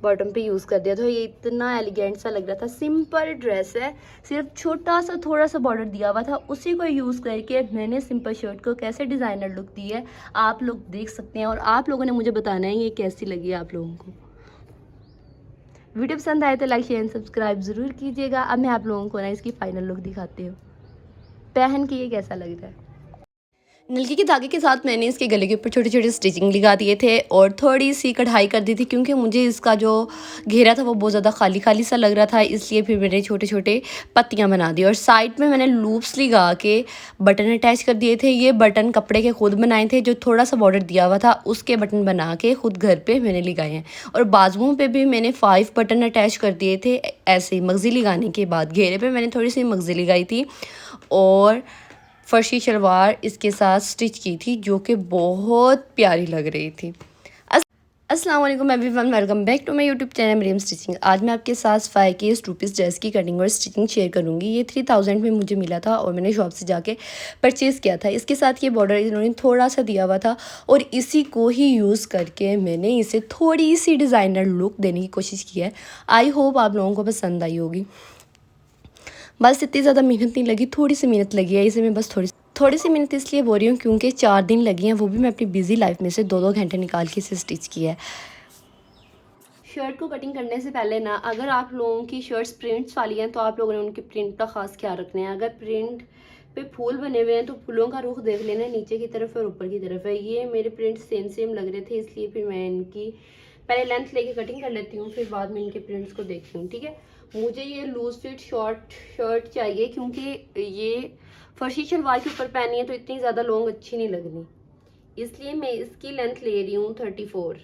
Bottom पे use कर दिया। तो ये इतना एलिगेंट सा लग रहा था। सिंपल ड्रेस है, सिर्फ छोटा सा थोड़ा सा बॉर्डर दिया हुआ था, उसी को यूज़ करके मैंने सिंपल शर्ट को कैसे डिज़ाइनर लुक दी है आप लोग देख सकते हैं। और आप लोगों ने मुझे बताना है ये कैसी लगी आप लोगों को। वीडियो पसंद आए तो लाइक शेयर एंड सब्सक्राइब ज़रूर कीजिएगा। अब मैं आप लोगों को ना इसकी फाइनल लुक दिखाती हूँ, पहन के ये कैसा लग रहा है। नलकी के धागे के साथ मैंने इसके गले के ऊपर छोटे छोटे स्टिचिंग लगा दिए थे और थोड़ी सी कढ़ाई कर दी थी, क्योंकि मुझे इसका जो घेरा था वो बहुत ज़्यादा खाली खाली सा लग रहा था, इसलिए फिर मैंने छोटे छोटे पत्तियां बना दी। और साइड में मैंने लूप्स लगा के बटन अटैच कर दिए थे। ये बटन कपड़े के खुद बनाए थे, जो थोड़ा सा बॉर्डर दिया हुआ था उसके बटन बना के खुद घर पर मैंने लगाए हैं। और बाजुओं पर भी मैंने 5 बटन अटैच कर दिए थे ऐसे ही मगज़ी लगाने के बाद। घेरे पर मैंने थोड़ी सी मगज़ी लगाई थी और फर्शी शलवार इसके साथ स्टिच की थी, जो कि बहुत प्यारी लग रही थी। अस्सलाम वालेकुम everyone, welcome back to my YouTube channel Mariam stitching. आज मैं आपके साथ 5 के रूपीज़ ड्रेस की कटिंग और स्टिचिंग शेयर करूंगी। ये 3000 में मुझे मिला था और मैंने शॉप से जाके परचेज़ किया था। इसके साथ ये बॉर्डर इन्होंने थोड़ा सा दिया हुआ था और इसी को ही यूज़ करके मैंने इसे थोड़ी सी डिज़ाइनर लुक देने की कोशिश की है। आई होप आप लोगों को पसंद आई होगी। बस इतनी ज़्यादा मेहनत नहीं लगी, थोड़ी सी मेहनत लगी है। इसे मैं बस थोड़ी सी मेहनत इसलिए बोल रही हूँ क्योंकि 4 दिन लगी हैं, वो भी मैं अपनी बिजी लाइफ में से 2-2 घंटे निकाल के इसे स्टिच किया है। शर्ट को कटिंग करने से पहले ना, अगर आप लोगों की शर्ट्स प्रिंट्स वाली हैं तो आप लोगों ने उनके प्रिंट का खास ख्याल रखना है। अगर प्रिंट पे फूल बने हुए हैं तो फूलों का रुख देख लेना, नीचे की तरफ और ऊपर की तरफ है। ये मेरे प्रिंट सेम सेम लग रहे थे, इसलिए फिर मैं इनकी पहले लेंथ लेके कटिंग कर लेती हूँ, फिर बाद में इनके प्रिंट्स को देखती हूँ। ठीक है, मुझे ये लूज फिट शॉर्ट शर्ट चाहिए क्योंकि ये फर्शी शलवार के ऊपर पहनी है तो इतनी ज़्यादा लॉन्ग अच्छी नहीं लगनी, इसलिए मैं इसकी लेंथ ले रही हूँ 34।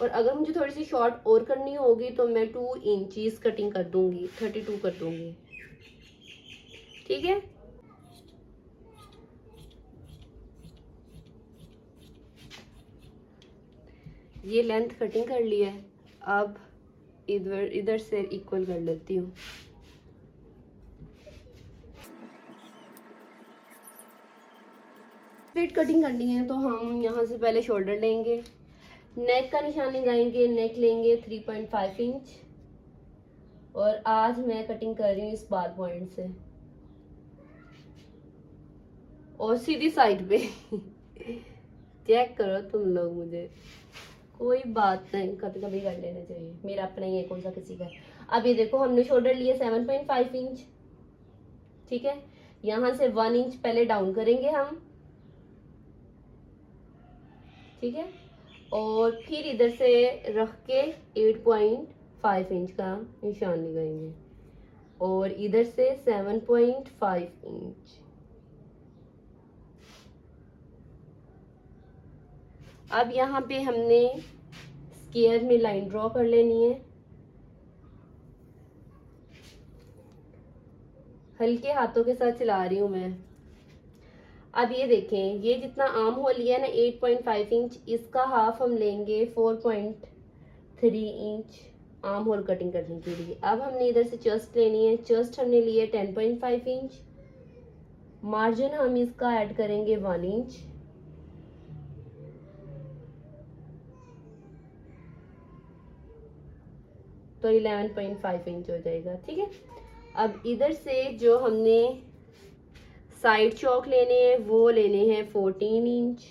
और अगर मुझे थोड़ी सी शॉर्ट और करनी होगी तो मैं 2 इंचीज कटिंग कर दूंगी, 32 कर दूंगी। ठीक है, ये लेंथ कटिंग कर ली है। अब इधर इधर से इक्वल कर लेती हूँ। स्ट्रेट कटिंग करनी है तो हम यहाँ से पहले शोल्डर लेंगे, नेक का निशान लगाएंगे, नेक लेंगे 3.5 इंच। और आज मैं कटिंग कर रही हूँ इस बार पॉइंट से और सीधी साइड पे चेक करो तुम लोग, मुझे कोई बात नहीं, कभी कभी कर लेना चाहिए, मेरा अपना ही है, कौन सा किसी का। अब ये देखो हमने शोल्डर लिए 7.5 इंच। ठीक है, यहाँ से 1 इंच पहले डाउन करेंगे हम। ठीक है, और फिर इधर से रख के 8.5 इंच का निशान लगाएंगे और इधर से 7.5 इंच। अब यहाँ पे हमने स्क्वायर में लाइन ड्रॉ कर लेनी है, हल्के हाथों के साथ चला रही हूँ मैं। अब ये देखें, ये जितना आर्म होल लिया है ना 8.5 इंच, इसका हाफ हम लेंगे 4.3 इंच आर्म होल कटिंग करने के लिए। अब हमने इधर से चेस्ट लेनी है, चेस्ट हमने लिए 10.5 इंच, मार्जिन हम इसका ऐड करेंगे 1 इंच। तो 11.5 इंच हो जाएगा। ठीक है, अब इधर से जो हमने साइड चौक लेने हैं वो लेने हैं 14 इंच,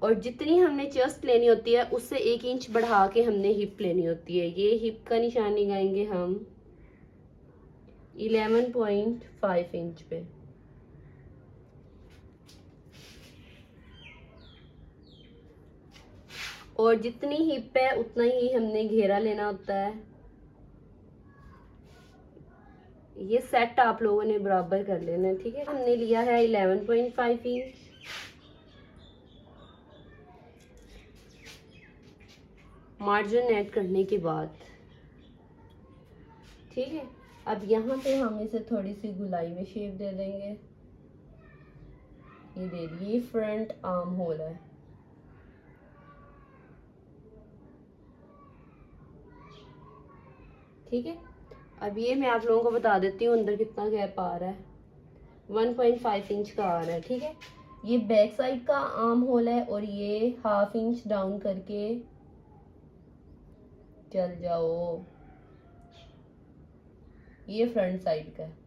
और जितनी हमने चेस्ट लेनी होती है उससे 1 इंच बढ़ा के हमने हिप लेनी होती है। ये हिप का निशान लगाएंगे हम 11.5 इंच पे। और जितनी हिप है उतना ही हमने घेरा लेना होता है। ये सेट आप लोगों ने बराबर कर लेना है। ठीक है, हमने लिया है 11.5 इंच, मार्जिन ऐड करने के बाद। ठीक है, अब यहाँ पे हम इसे थोड़ी सी गुलाई में शेप दे देंगे। ये दे दिए, फ्रंट आर्म होल है। ठीक है, अब ये मैं आप लोगों को बता देती हूँ अंदर कितना गैप आ रहा है। 1.5 इंच का आ रहा है। ठीक है, ये बैक साइड का आर्म होल है और ये 1/2 इंच डाउन करके चल जाओ। ये फ्रंट साइड का है।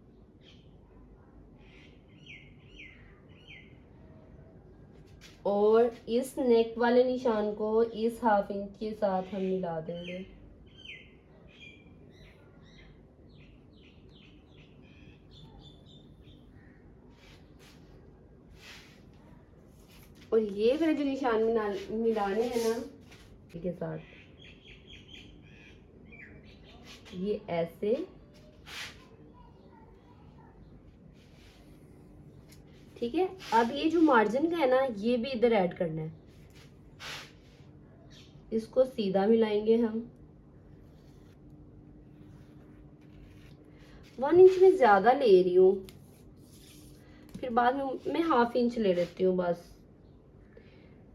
और इस नेक वाले निशान को इस हाफ इंच के साथ हम मिला देंगे। और ये वाले जो निशान मिलाने हैं ना के साथ, ये ऐसे, ठीक है। अब ये जो मार्जिन का है ना, ये भी इधर ऐड करना है। इसको सीधा मिलाएंगे हम। 1 इंच में ज्यादा ले रही हूँ, फिर बाद में मैं हाफ इंच ले लेती हूँ बस,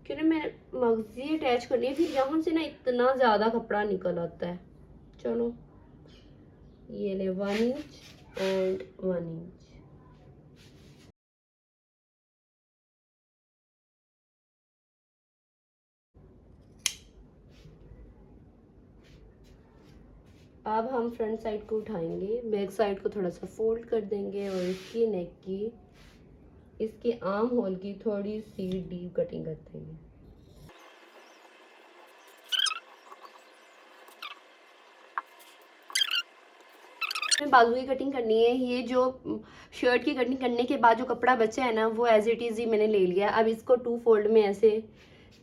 क्योंकि मैं मगजी अटैच करनी है, फिर यहाँ से ना इतना ज्यादा कपड़ा निकल आता है। चलो ये ले 1 इंच एंड 1 इंच। अब हम फ्रंट साइड को उठाएंगे, बैक साइड को थोड़ा सा फोल्ड कर देंगे और इसकी नेक की, इसके आर्म होल की थोड़ी सी डीप कटिंग कर देंगे। बाजू की कटिंग करनी है। ये जो शर्ट की कटिंग करने के बाद जो कपड़ा बचा है ना, वो एज इट इज ही मैंने ले लिया। अब इसको 2 फोल्ड में ऐसे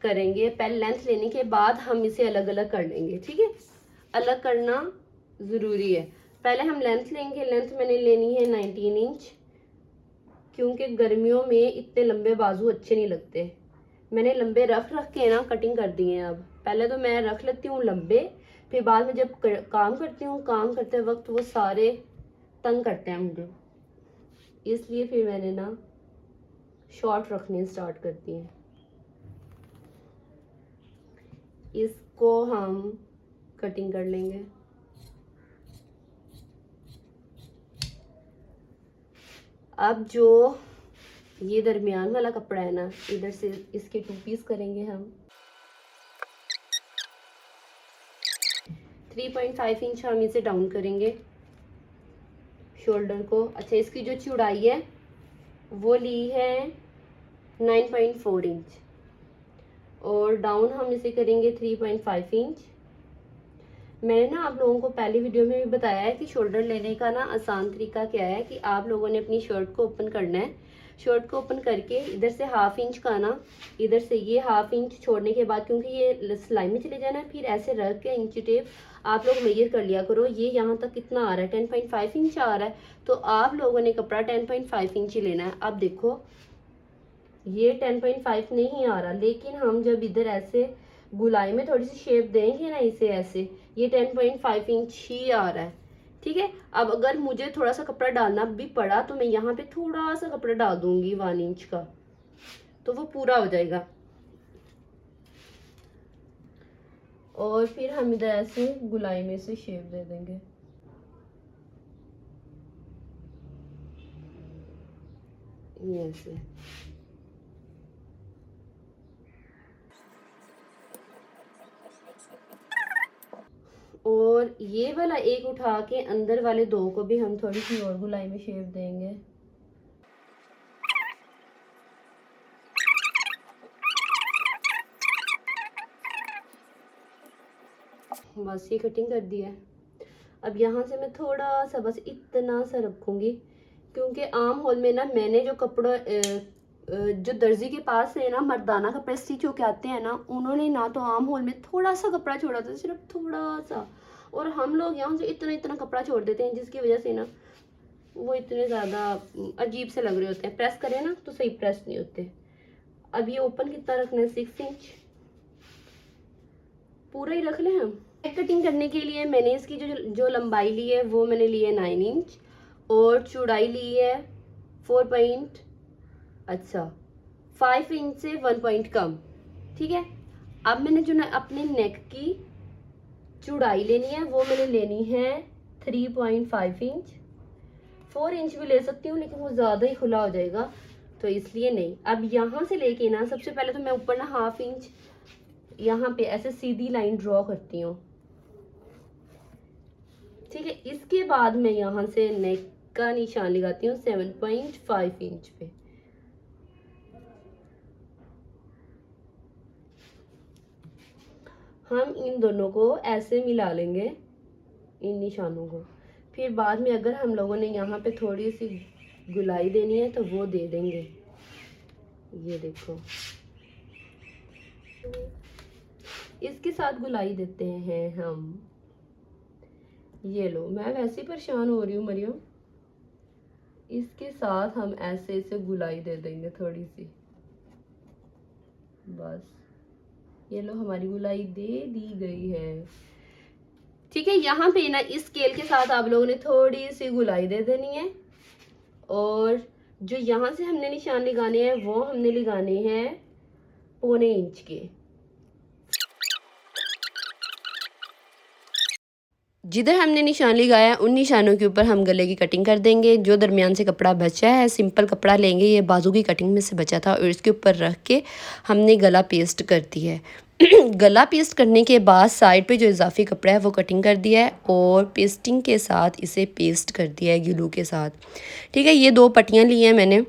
करेंगे। पहले लेंथ लेने के बाद हम इसे अलग अलग कर लेंगे, ठीक है। अलग करना ज़रूरी है। पहले हम लेंथ लेंगे। लेंथ मैंने लेनी है 19 इंच, क्योंकि गर्मियों में इतने लंबे बाजू अच्छे नहीं लगते। मैंने लंबे रख के ना कटिंग कर दिए हैं। अब पहले तो मैं रख लेती हूँ लंबे, फिर बाद में जब काम करती हूँ, काम करते वक्त वो सारे तंग करते हैं मुझे, इसलिए फिर मैंने ना शॉर्ट रखने स्टार्ट कर दिए। इसको हम कटिंग कर लेंगे। अब जो ये दरमियान वाला कपड़ा है ना, इधर से इसके 2 पीस करेंगे हम। 3.5 इंच हम इसे डाउन करेंगे शोल्डर को। अच्छा, इसकी जो चौड़ाई है वो ली है 9.4 इंच और डाउन हम इसे करेंगे 3.5 इंच। मैंने ना आप लोगों को पहली वीडियो में भी बताया है कि शोल्डर लेने का ना आसान तरीका क्या है, कि आप लोगों ने अपनी शर्ट को ओपन करना है। शर्ट को ओपन करके इधर से हाफ इंच का ना, इधर से ये हाफ इंच छोड़ने के बाद, क्योंकि ये सिलाई में चले जाना है, फिर ऐसे रख के इंची टेप आप लोग मेजर कर लिया करो। ये यहाँ तक कितना आ रहा है, 10.5 इंच आ रहा है, तो आप लोगों ने कपड़ा 10.5 इंच ही लेना है। अब देखो ये 10.5 नहीं आ रहा, लेकिन हम जब इधर ऐसे गुलाई में थोड़ी सी शेप देंगे ना इसे ऐसे, ये 10.5 इंच ही आ रहा है, ठीक है। अब अगर मुझे थोड़ा सा कपड़ा डालना भी पड़ा तो मैं यहाँ पे थोड़ा सा कपड़ा डाल दूंगी 1 इंच का, तो वो पूरा हो जाएगा। और फिर हम इधर ऐसे गुलाई में से शेप दे देंगे। ये ऐसे और ये वाला एक उठा के अंदर वाले 2 को भी हम थोड़ी सी और गुलाई में शेप देंगे। बस ये कटिंग कर दी है। अब यहाँ से मैं थोड़ा सा बस इतना सा रखूंगी, क्योंकि आम होल में ना मैंने जो कपड़ा जो दर्जी के पास है ना, मर्दाना कपड़े स्टिच होके आते हैं ना, उन्होंने ना तो आम होल में थोड़ा सा कपड़ा छोड़ा था, सिर्फ थोड़ा सा, और हम लोग यहाँ से इतना इतना कपड़ा छोड़ देते हैं, जिसकी वजह से ना वो इतने ज़्यादा अजीब से लग रहे होते हैं। प्रेस करें ना तो सही प्रेस नहीं होते। अब ये ओपन कितना रखना है, 6 इंच पूरा ही रख लें हम। कटिंग करने के लिए मैंने इसकी जो लंबाई ली है वो मैंने ली है 9 इंच और चौड़ाई ली है 4 पॉइंट, अच्छा 5 इंच से 1 पॉइंट कम, ठीक है। अब मैंने जो ना अपने नेक की चौड़ाई लेनी है वो मैंने लेनी है 3.5 इंच। 4 इंच भी ले सकती हूँ, लेकिन वो ज़्यादा ही खुला हो जाएगा, तो इसलिए नहीं। अब यहाँ से लेके ना सबसे पहले तो मैं ऊपर ना हाफ इंच यहाँ पे ऐसे सीधी लाइन ड्रॉ करती हूँ, ठीक है, इसके बाद मैं यहाँ से नेक का निशान लगाती हूँ 7.5 इंच पे। हम इन दोनों को ऐसे मिला लेंगे, इन निशानों को। फिर बाद में अगर हम लोगों ने यहाँ पे थोड़ी सी गुलाई देनी है तो वो दे देंगे। ये देखो, इसके साथ गुलाई देते हैं हम। ये लो, मैं वैसे ही परेशान हो रही हूँ मरियम। इसके साथ हम ऐसे ऐसे गुलाई दे देंगे थोड़ी सी, बस। ये लो, हमारी गुलाई दे दी गई है। ठीक है, यहाँ पे ना इस स्केल के साथ आप लोगों ने थोड़ी सी गुलाई दे देनी है। और जो यहाँ से हमने निशान लगाने हैं वो हमने लगाने हैं 1.25 इंच के। जिधर हमने निशान लगाया है उन निशानों के ऊपर हम गले की कटिंग कर देंगे। जो दरमियान से कपड़ा बचा है, सिंपल कपड़ा लेंगे, ये बाजू की कटिंग में से बचा था, और इसके ऊपर रख के हमने गला पेस्ट कर दिया है। गला पेस्ट करने के बाद साइड पे जो इजाफी कपड़ा है वो कटिंग कर दिया है और पेस्टिंग के साथ इसे पेस्ट कर दिया है ग्लू के साथ। ठीक है, ये 2 पट्टियाँ ली हैं मैंने,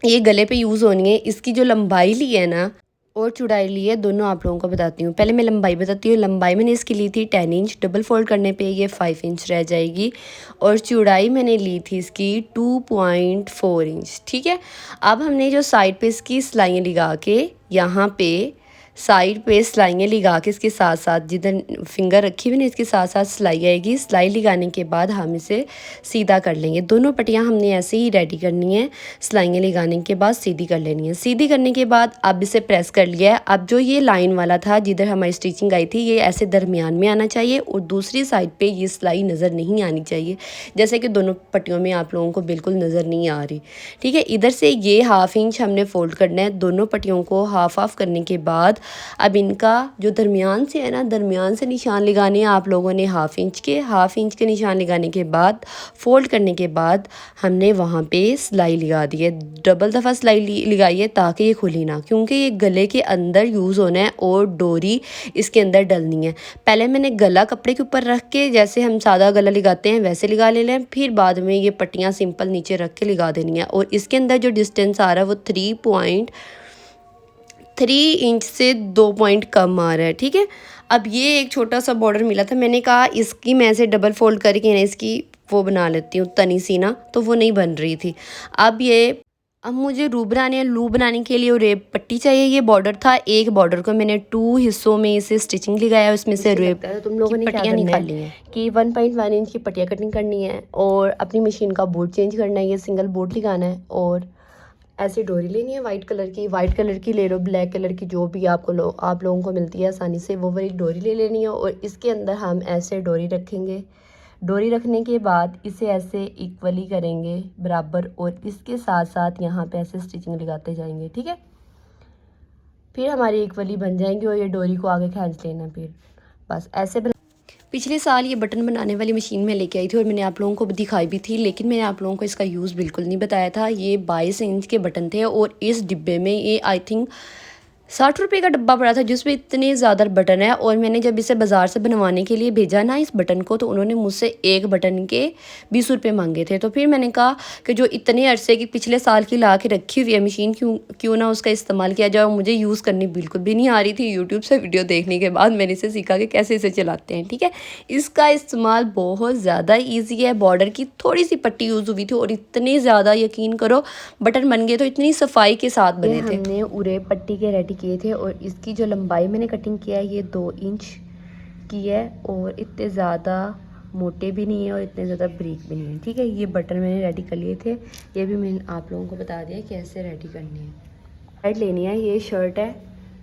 ये गले पे यूज़ होनी है। इसकी जो लंबाई ली है ना और चौड़ाई ली है, दोनों आप लोगों को बताती हूँ। पहले मैं लंबाई बताती हूँ। लंबाई मैंने इसकी ली थी 10 इंच, डबल फोल्ड करने पे ये 5 इंच रह जाएगी। और चौड़ाई मैंने ली थी इसकी 2.4 इंच। ठीक है, अब हमने जो साइड पे इसकी सिलाइयाँ लगा के, यहाँ पे साइड पे सिलाइयाँ लगा के इसके साथ साथ जिधर फिंगर रखी हुई ना इसके साथ साथ सिलाई आएगी। सिलाई लगाने के बाद हम इसे सीधा कर लेंगे। दोनों पट्टियाँ हमने ऐसे ही रेडी करनी है, सिलाइयाँ लगाने के बाद सीधी कर लेनी है। सीधी करने के बाद अब इसे प्रेस कर लिया है। अब जो ये लाइन वाला था जिधर हमारी स्टिचिंग आई थी, ये ऐसे दरमियान में आना चाहिए और दूसरी साइड पर ये सिलाई नज़र नहीं आनी चाहिए, जैसे कि दोनों पट्टियों में आप लोगों को बिल्कुल नज़र नहीं आ रही। ठीक है, इधर से ये 1/2 इंच हमने फोल्ड करना है। दोनों पट्टियों को हाफ करने के बाद अब इनका जो दरमियान से है ना, दरमियान से निशान लगाने हैं आप लोगों ने 1/2 इंच के निशान लगाने के बाद फोल्ड करने के बाद हमने वहाँ पे सिलाई लगा दी है। डबल दफ़ा सिलाई लगाई है ताकि ये खुली ना, क्योंकि ये गले के अंदर यूज़ होना है और डोरी इसके अंदर डलनी है। पहले मैंने गला कपड़े के ऊपर रख के, जैसे हम सादा गला लगाते हैं वैसे लगा ले लें, फिर बाद में ये पट्टियाँ सिंपल नीचे रख के लगा देनी है। और इसके अंदर जो डिस्टेंस आ रहा है वो 3 इंच से 2 पॉइंट कम आ रहा है। ठीक है, अब ये एक छोटा सा बॉर्डर मिला था, मैंने कहा इसकी मैं ऐसे डबल फोल्ड करके ना इसकी वो बना लेती हूँ तनी सी ना, तो वो नहीं बन रही थी। अब मुझे लू बनाने के लिए और रेप पट्टी चाहिए। ये बॉर्डर था, एक बॉर्डर को मैंने 2 हिस्सों में इसे स्टिचिंग लगाया, उसमें से रेप तुम लोगों ने पट्टियाँ निकाली हैं कि 1.1 इंच की पट्टियाँ कटिंग करनी है और अपनी मशीन का बोर्ड चेंज करना है, ये सिंगल बोर्ड लगाना है। और ऐसी डोरी लेनी है वाइट कलर की ले लो, ब्लैक कलर की, जो भी आप लोगों को मिलती है आसानी से, वो वाली डोरी ले लेनी है। और इसके अंदर हम ऐसे डोरी रखेंगे। डोरी रखने के बाद इसे ऐसे इक्वली करेंगे बराबर, और इसके साथ साथ यहाँ पे ऐसे स्टिचिंग लगाते जाएंगे। ठीक है, फिर हमारी इक्वली बन जाएंगी और ये डोरी को आगे खींच लेना। फिर बस ऐसे पिछले साल ये बटन बनाने वाली मशीन में लेके आई थी और मैंने आप लोगों को दिखाई भी थी, लेकिन मैंने आप लोगों को इसका यूज़ बिल्कुल नहीं बताया था। ये 22 इंच के बटन थे और इस डिब्बे में ये आई थिंक 60 रुपये का डब्बा पड़ा था जिसमें इतने ज़्यादा बटन है। और मैंने जब इसे बाज़ार से बनवाने के लिए भेजा ना इस बटन को, तो उन्होंने मुझसे एक बटन के 20 रुपये मांगे थे। तो फिर मैंने कहा कि जो इतने अरसे की पिछले साल की ला के रखी हुई है मशीन, क्यों ना उसका इस्तेमाल किया जाए। मुझे यूज़ करनी बिल्कुल भी नहीं आ रही थी। यूट्यूब से वीडियो देखने के बाद मैंने इसे सीखा कि कैसे इसे चलाते हैं। ठीक है, इसका इस्तेमाल बहुत ज़्यादा ईजी है। बॉर्डर की थोड़ी सी पट्टी यूज़ हुई थी और इतने ज़्यादा, यकीन करो, बटन बन गए तो इतनी सफाई के साथ बने थे। हमने उरे पट्टी के रेडी किए थे और इसकी जो लंबाई मैंने कटिंग किया है ये 2 इंच की है और इतने ज़्यादा मोटे भी नहीं है और इतने ज़्यादा ब्रीक भी नहीं है। ठीक है, ये बटन मैंने रेडी कर लिए थे, ये भी मैंने आप लोगों को बता दिया कैसे रेडी करनी है। साइड लेनी है, ये शर्ट है।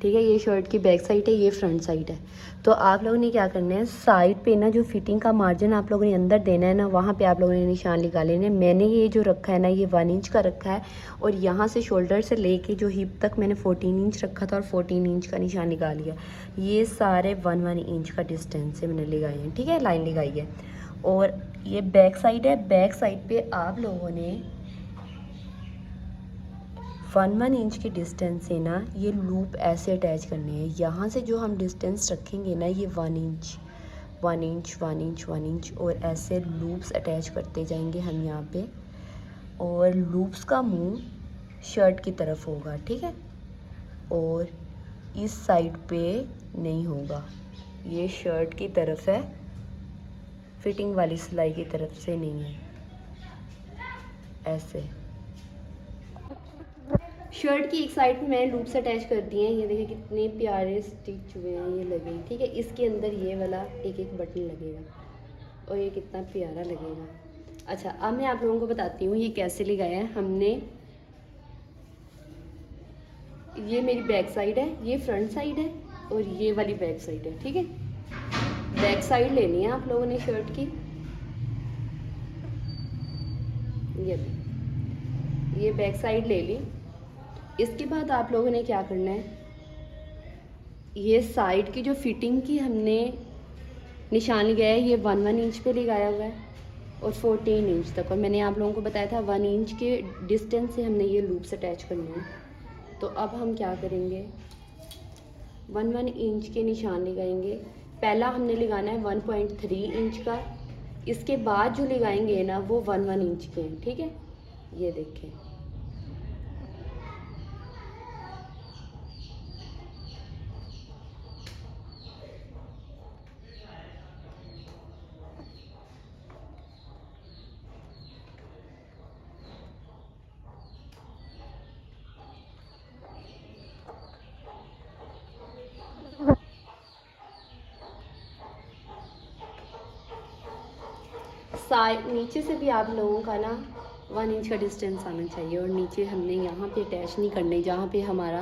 ठीक है, ये शर्ट की बैक साइड है, ये फ्रंट साइड है। तो आप लोगों ने क्या करना है, साइड पे ना जो फिटिंग का मार्जिन आप लोगों ने अंदर देना है ना, वहाँ पे आप लोगों ने निशान लगा लेने। मैंने ये जो रखा है ना, ये 1 इंच का रखा है और यहाँ से शोल्डर से लेके जो हिप तक मैंने 14 इंच रखा था और 14 इंच का निशान लगा लिया। ये सारे 1 इंच का डिस्टेंस से मैंने लगाए हैं। ठीक है, लाइन लगाई है। और ये बैक साइड है, बैक साइड पे आप लोगों ने 1 इंच की डिस्टेंस से ना ये लूप ऐसे अटैच करनी है। यहाँ से जो हम डिस्टेंस रखेंगे ना, ये 1 इंच 1 इंच 1 इंच 1 इंच और ऐसे लूप्स अटैच करते जाएंगे हम यहाँ पे। और लूप्स का मुंह शर्ट की तरफ होगा, ठीक है, और इस साइड पे नहीं होगा, ये शर्ट की तरफ है, फिटिंग वाली सिलाई की तरफ से नहीं है। ऐसे शर्ट की एक साइड में मैंने लूप्स अटैच कर दिए हैं, ये देखिए कितने प्यारे स्टिच हुए हैं, ये लगे, ठीक है। इसके अंदर ये वाला एक एक बटन लगेगा और ये कितना प्यारा लगेगा। अच्छा, अब मैं आप लोगों को बताती हूँ ये कैसे लगाया है हमने। ये मेरी बैक साइड है, ये फ्रंट साइड है और ये वाली बैक साइड है, ठीक है। बैक साइड लेनी है आप लोगों ने शर्ट की, ये बैक साइड ले ली। इसके बाद आप लोगों ने क्या करना है, ये साइड की जो फिटिंग की हमने निशान लगाया है, ये 1 इंच पे लगाया हुआ है और 14 इंच तक, और मैंने आप लोगों को बताया था 1 इंच के डिस्टेंस से हमने ये लूप्स अटैच करने हैं। तो अब हम क्या करेंगे, 1 इंच के निशान लगाएंगे। पहला हमने लगाना है 1.3 इंच का, इसके बाद जो लगाएंगे ना वो 1 इंच के हैं, ठीक है। ये देखें, साइड नीचे से भी आप लोगों का ना 1 इंच का डिस्टेंस आना चाहिए, और नीचे हमने यहाँ पे अटैच नहीं करने जहाँ पे हमारा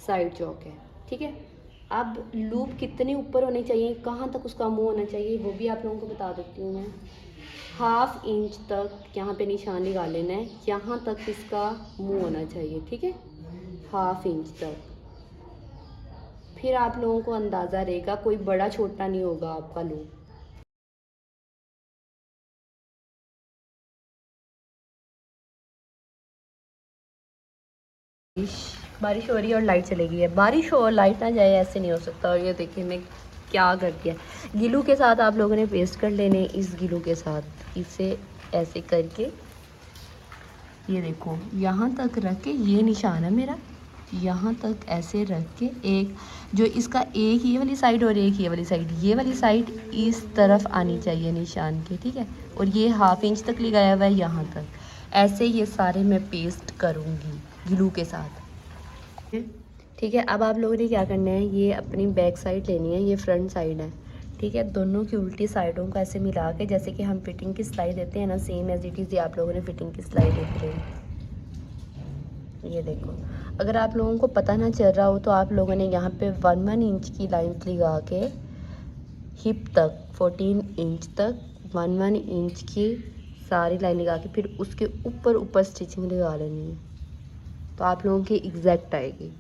साइड चौक है, ठीक है। अब लूप कितने ऊपर होने चाहिए, कहाँ तक उसका मुंह होना चाहिए, वो भी आप लोगों को बता देती हूँ मैं। 1/2 इंच तक यहाँ पे निशान लगा लेना है, यहाँ तक इसका मुंह होना चाहिए, ठीक है, 1/2 इंच तक। फिर आप लोगों को अंदाज़ा रहेगा, कोई बड़ा छोटा नहीं होगा आपका लूप। बारिश हो रही है और लाइट चली गई है, बारिश हो और लाइट ना जाए ऐसे नहीं हो सकता। और ये देखिए मैं क्या कर दिया, गिलू के साथ आप लोगों ने पेस्ट कर लेने, इस गिलू के साथ इसे ऐसे करके, ये देखो यहाँ तक रख के, ये निशान है मेरा, यहाँ तक ऐसे रख के, एक जो इसका एक ये वाली साइड और एक ये वाली साइड, ये वाली साइड इस तरफ आनी चाहिए निशान के, ठीक है। और ये 1/2 इंच तक लगाया हुआ है यहाँ तक। ऐसे ये सारे मैं पेस्ट करूँगी ग्लू के साथ, ठीक है। अब आप लोगों ने क्या करना है, ये अपनी बैक साइड लेनी है, ये फ्रंट साइड है, ठीक है। दोनों की उल्टी साइडों को ऐसे मिला के, जैसे कि हम फिटिंग की सिलाई देते हैं ना, सेम एज इट इज़ ये आप लोगों ने फिटिंग की सिलाई देख रहे हैं। ये देखो, अगर आप लोगों को पता ना चल रहा हो तो आप लोगों ने यहाँ पे 1 इंच की लाइन लगा के हिप तक 14 इंच तक 1 इंच की सारी लाइन लगा के फिर उसके ऊपर ऊपर स्टिचिंग लगा लेनी है, तो आप लोगों की एग्जैक्ट आएगी।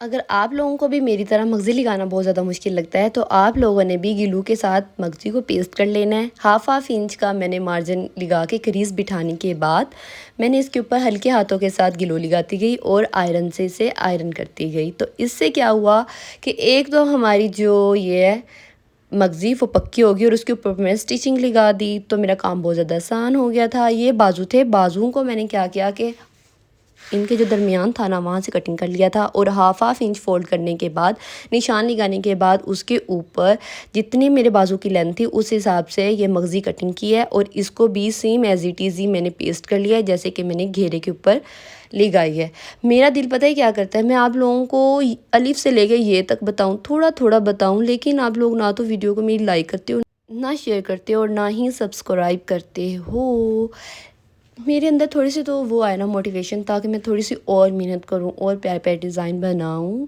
अगर आप लोगों को भी मेरी तरह मगज़ी लगाना बहुत ज़्यादा मुश्किल लगता है तो आप लोगों ने भी गिलू के साथ मगज़ी को पेस्ट कर लेना है। 1/2 इंच का मैंने मार्जिन लगा के क्रीज बिठाने के बाद मैंने इसके ऊपर हल्के हाथों के साथ गिलू लगाती गई और आयरन से इसे आयरन करती गई। तो इससे क्या हुआ कि एक तो हमारी जो ये है मगज़ी वो पक्की होगी और उसके ऊपर मैं स्टिचिंग लगा दी, तो मेरा काम बहुत ज़्यादा आसान हो गया था। ये बाजू थे, बाजुओं को मैंने क्या किया कि इनके जो दरमियान था ना वहाँ से कटिंग कर लिया था, और 1/2 इंच फोल्ड करने के बाद निशान लगाने के बाद उसके ऊपर जितनी मेरे बाजू की लेंथ थी उस हिसाब से ये मगज़ी कटिंग की है, और इसको भी सेम एज इट इज़ ही मैंने पेस्ट कर लिया है जैसे कि मैंने घेरे के ऊपर लगाई है। मेरा दिल पता है क्या करता है, मैं आप लोगों को अलिफ से लेके ये तक बताऊँ, थोड़ा थोड़ा बताऊँ, लेकिन आप लोग ना तो वीडियो को मेरी लाइक करते हो, ना शेयर करते हो, और ना ही सब्सक्राइब करते हो। मेरे अंदर थोड़ी सी तो वो आया ना मोटिवेशन, ताकि मैं थोड़ी सी और मेहनत करूं और प्यारे प्यारे डिज़ाइन बनाऊं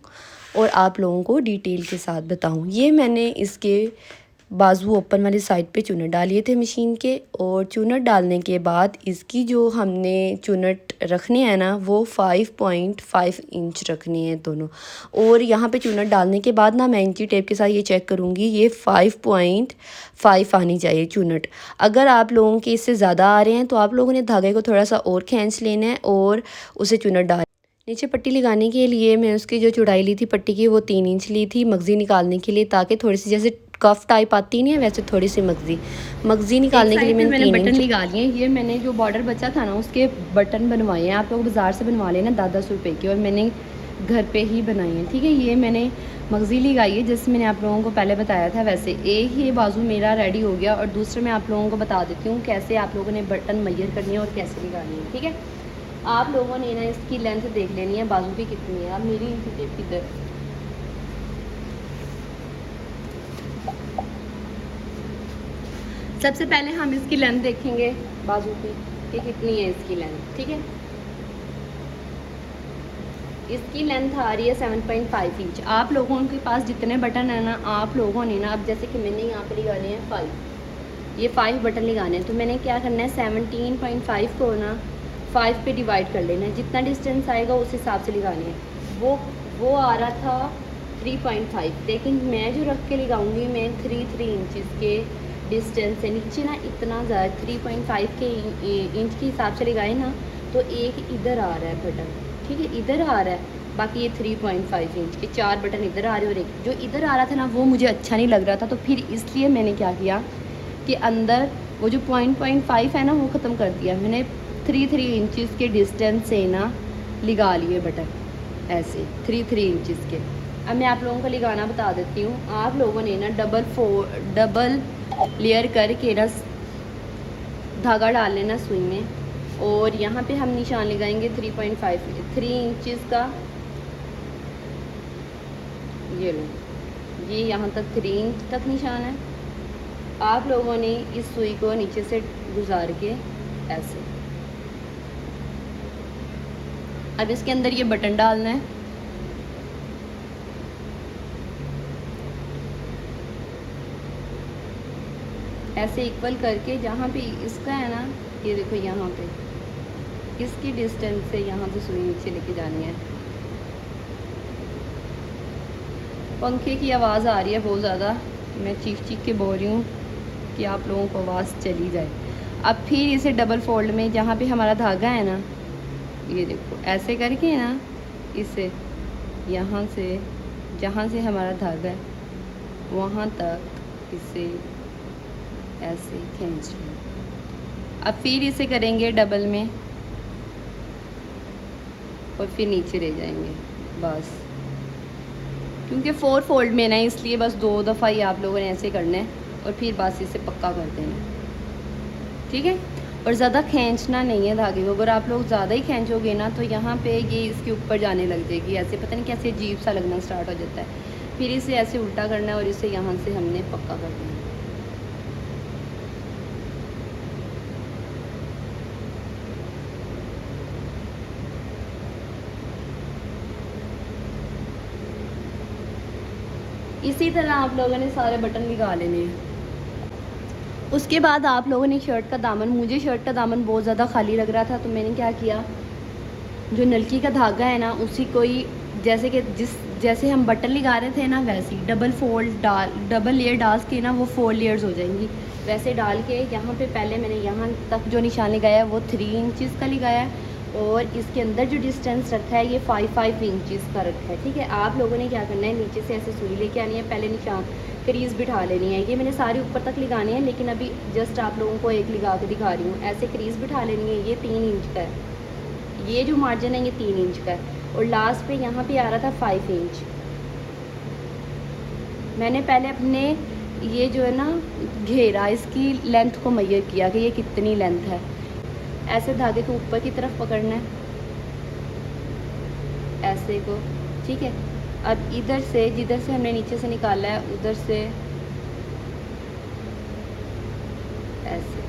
और आप लोगों को डिटेल के साथ बताऊं। ये मैंने इसके बाजू ओपन वाली साइड पे चूनट डालिए थे मशीन के, और चूनट डालने के बाद इसकी जो हमने चूनट रखनी है ना वो 5.5 इंच रखनी है दोनों। और यहाँ पे चूनट डालने के बाद ना मैं इंची टेप के साथ ये चेक करूँगी, ये 5.5 आनी चाहिए चूनट। अगर आप लोगों के इससे ज़्यादा आ रहे हैं तो आप लोगों ने धागे को थोड़ा सा और खींच लेना है और उसे चूनट डाल नीचे पट्टी लगाने के लिए मैं उसकी जो चौड़ाई ली थी पट्टी की वो 3 इंच ली थी मगज़ी निकालने के लिए, ताकि थोड़ी सी जैसे कफ टाइप आती नहीं है वैसे थोड़ी सी मगज़ी निकालने के लिए मैंने बटन लगा लिए। ये मैंने जो बॉर्डर बचा था ना उसके बटन बनवाए हैं, आप लोग बाज़ार से बनवा लेना 10-10 रुपये के, और मैंने घर पे ही बनाई है। ठीक है, ये मैंने मगज़ी लगाई है जैसे मैंने आप लोगों को पहले बताया था वैसे। एक ही बाजू मेरा रेडी हो गया, और दूसरे मैं आप लोगों को बता देती हूँ कैसे आप लोगों ने बटन मैयर करनी है और कैसे लगानी है। ठीक है, आप लोगों ने ना इसकी लेंथ देख लेनी है बाजू की कितनी है। अब मेरी इंची टेप इधर, सबसे पहले हम इसकी लेंथ देखेंगे बाजू की कि कितनी है इसकी लेंथ। ठीक है, इसकी लेंथ आ रही है 7.5 इंच। आप लोगों के पास जितने बटन है ना, आप लोगों ने ना, अब जैसे कि मैंने यहाँ पे लगाने हैं 5, ये 5 बटन लगाने हैं, तो मैंने क्या करना है 17.5 को ना 5 पे डिवाइड कर लेना है। जितना डिस्टेंस आएगा उस हिसाब से लगाने हैं। वो आ रहा था 3.5, लेकिन मैं जो रख के लगाऊंगी मैं 3 इंचज़ के डिस्टेंस से नीचे ना इतना ज़्यादा 3.5 के इंच के हिसाब से लगाए ना, तो एक इधर आ रहा है बटन। ठीक है, इधर आ रहा है, बाकी ये 3.5 इंच के 4 बटन इधर आ रहे हैं, और एक जो इधर आ रहा था ना वो मुझे अच्छा नहीं लग रहा था, तो फिर इसलिए मैंने क्या किया कि अंदर वो जो 0.5 है ना वो ख़त्म कर दिया मैंने। 3 इंचज़ के डिस्टेंस से ना लगा लिए बटन ऐसे 3 इंचज़ के। अब मैं आप लोगों को लगाना बता देती हूँ। आप लोगों ने ना डबल लेयर करके ना धागा डाल लेना सुई में, और यहाँ पे हम निशान लगाएंगे 3 इंचज़ का। ये लो, ये यहाँ तक 3 इंच तक निशान है। आप लोगों ने इस सुई को नीचे से गुजार के ऐसे, अब इसके अंदर ये बटन डालना है। ऐसे इक्वल करके जहाँ पे इसका है ना, ये देखो यहाँ पे इसकी डिस्टेंस से यहाँ से सुई नीचे लेके जानी है। पंखे की आवाज़ आ रही है बहुत ज़्यादा, मैं चीख के बोल रही हूँ कि आप लोगों को आवाज़ चली जाए। अब फिर इसे डबल फोल्ड में जहाँ पे हमारा धागा है ना, ये देखो ऐसे करके ना इसे यहाँ से जहाँ से हमारा धागा है वहाँ तक इसे ऐसे खींच लें। अब फिर इसे करेंगे डबल में, और फिर नीचे ले जाएंगे बस। क्योंकि 4 फोल्ड में ना इसलिए बस 2 दफ़ा ही आप लोगों ने ऐसे करना है, और फिर बस इसे पक्का कर देना। ठीक है, और ज़्यादा खींचना नहीं है धागे को। अगर आप लोग ज़्यादा ही खींचोगे ना तो यहाँ पे ये इसके ऊपर जाने लग जाएगी, ऐसे पता नहीं कैसे अजीब सा लगना स्टार्ट हो जाता है। फिर इसे ऐसे उल्टा करना है और इसे यहाँ से हमने पक्का कर देना। इसी तरह आप लोगों ने सारे बटन लगा लेने हैं। उसके बाद आप लोगों ने शर्ट का दामन, मुझे शर्ट का दामन बहुत ज़्यादा खाली लग रहा था, तो मैंने क्या किया, जो नलकी का धागा है ना उसी को ही जैसे हम बटन लगा रहे थे ना वैसे ही डबल लेयर डाल के ना वो 4 लेयर्स हो जाएंगी। वैसे डाल के यहाँ पे पहले मैंने यहाँ तक जो निशान लगाया वो 3 इंचज़ का लगाया है, और इसके अंदर जो डिस्टेंस रखा है ये 5 इंचज़ का रखा है। ठीक है, आप लोगों ने क्या करना है, नीचे से ऐसे सुई लेके आनी है, पहले निशान क्रीज बिठा लेनी है। ये मैंने सारी ऊपर तक लगानी है, लेकिन अभी जस्ट आप लोगों को एक लगा के दिखा रही हूँ। ऐसे क्रीज बिठा लेनी है। ये 3 इंच का है, ये जो मार्जिन है ये 3 इंच का है, और लास्ट पे यहाँ पे आ रहा था 5 इंच। मैंने पहले अपने ये जो है ना घेरा इसकी लेंथ को मेजर किया कि ये कितनी लेंथ है। ऐसे धागे को ऊपर की तरफ पकड़ना है ऐसे को। ठीक है, अब इधर से जिधर से हमने नीचे से निकाला है उधर से ऐसे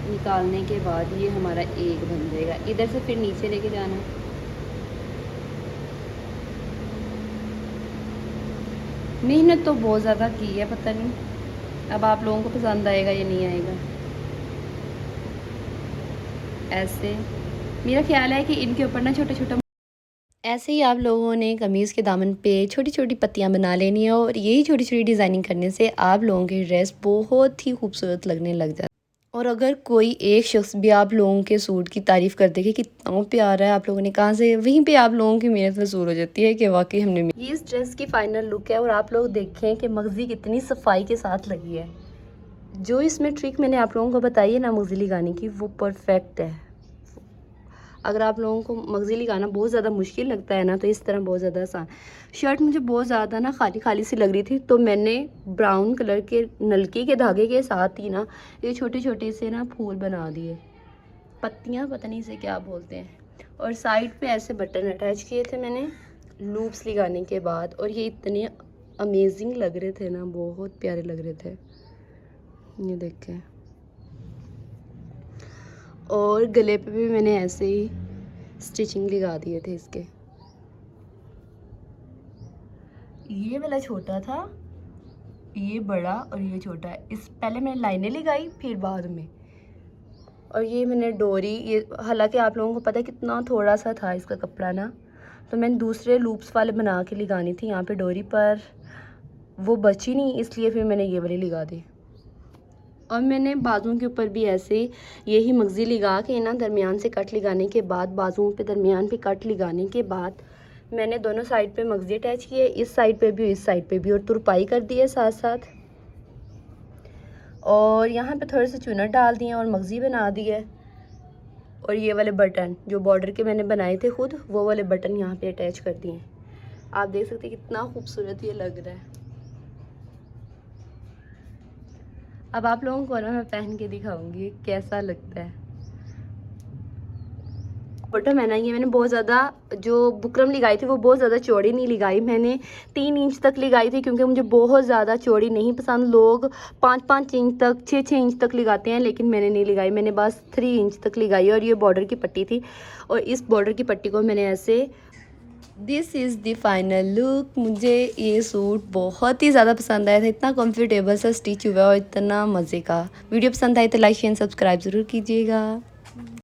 निकालने के बाद ये हमारा एक बन जाएगा। इधर से फिर नीचे लेके जाना है। मेहनत तो बहुत ज़्यादा की है, पता नहीं अब आप लोगों को पसंद आएगा या नहीं आएगा। ऐसे मेरा ख्याल है कि इनके ऊपर ना छोटे छोटे ऐसे ही आप लोगों ने कमीज़ के दामन पे छोटी छोटी पत्तियां बना लेनी है, और यही छोटी छोटी डिज़ाइनिंग करने से आप लोगों की ड्रेस बहुत ही खूबसूरत लगने लग जाती है। और अगर कोई एक शख्स भी आप लोगों के सूट की तारीफ़ कर दे कि कितना प्यारा है, आप लोगों ने कहाँ से, वहीं पे आप लोगों की मेहनत वसूल हो जाती है कि वाकई हमने। ये इस ड्रेस की फ़ाइनल लुक है और आप लोग देखें कि मगज़ी कितनी सफाई के साथ लगी है। जो इसमें ट्रिक मैंने आप लोगों को बताई है ना मगज़ी लगाने की, वो परफेक्ट है। अगर आप लोगों को मगज़ी लगाना बहुत ज़्यादा मुश्किल लगता है ना, तो इस तरह बहुत ज़्यादा आसान। शर्ट मुझे बहुत ज़्यादा ना खाली खाली सी लग रही थी, तो मैंने ब्राउन कलर के नलकी के धागे के साथ ही ना ये छोटे छोटे से ना फूल बना दिए, पत्तियाँ, पता नहीं इसे क्या बोलते हैं। और साइड पे ऐसे बटन अटैच किए थे मैंने लूप्स लगाने के बाद, और ये इतने अमेजिंग लग रहे थे ना, बहुत प्यारे लग रहे थे, ये देखें। और गले पे भी मैंने ऐसे ही स्टिचिंग लगा दिए थे इसके। ये वाला छोटा था, ये बड़ा और ये छोटा है। इस पहले मैंने लाइनें लगाई फिर बाद में। और ये मैंने डोरी, ये हालांकि आप लोगों को पता है कितना थोड़ा सा था इसका कपड़ा ना, तो मैंने दूसरे लूप्स वाले बना के लगानी थी यहाँ पे डोरी पर, वो बची नहीं, इसलिए फिर मैंने ये वाली लगा दी। और मैंने बाजुओं के ऊपर भी ऐसे यही मगज़ी लगा के ना दरमियान से कट लगाने के बाद, बाजुओं पे दरमियान पे कट लगाने के बाद मैंने दोनों साइड पे मगज़ी अटैच किए, इस साइड पे भी इस साइड पे भी, और तुरपाई कर दी है साथ साथ। और यहाँ पे थोड़े से चुनर डाल दिए और मगज़ी बना दी है। और ये वाले बटन जो बॉर्डर के मैंने बनाए थे खुद, वो वाले बटन यहाँ पे अटैच कर दिए। आप देख सकते हैं कितना खूबसूरत ये लग रहा है। अब आप लोगों को ना मैं पहन के दिखाऊंगी कैसा लगता है। फोटो मैंने बहुत ज़्यादा जो बुकरम लगाई थी वो बहुत ज़्यादा चौड़ी नहीं लगाई, मैंने 3 इंच तक लगाई थी, क्योंकि मुझे बहुत ज़्यादा चौड़ी नहीं पसंद। लोग 5-5 इंच तक, 6-6 इंच तक लगाते हैं, लेकिन मैंने नहीं लगाई, मैंने बस 3 इंच तक लगाई। और ये बॉर्डर की पट्टी थी, और इस बॉर्डर की पट्टी को मैंने ऐसे। This is the final look. मुझे ये सूट बहुत ही ज़्यादा पसंद आया था, इतना कंफर्टेबल सा स्टिच हुआ और इतना मज़े का। वीडियो पसंद आई तो लाइक शेयर सब्सक्राइब ज़रूर कीजिएगा।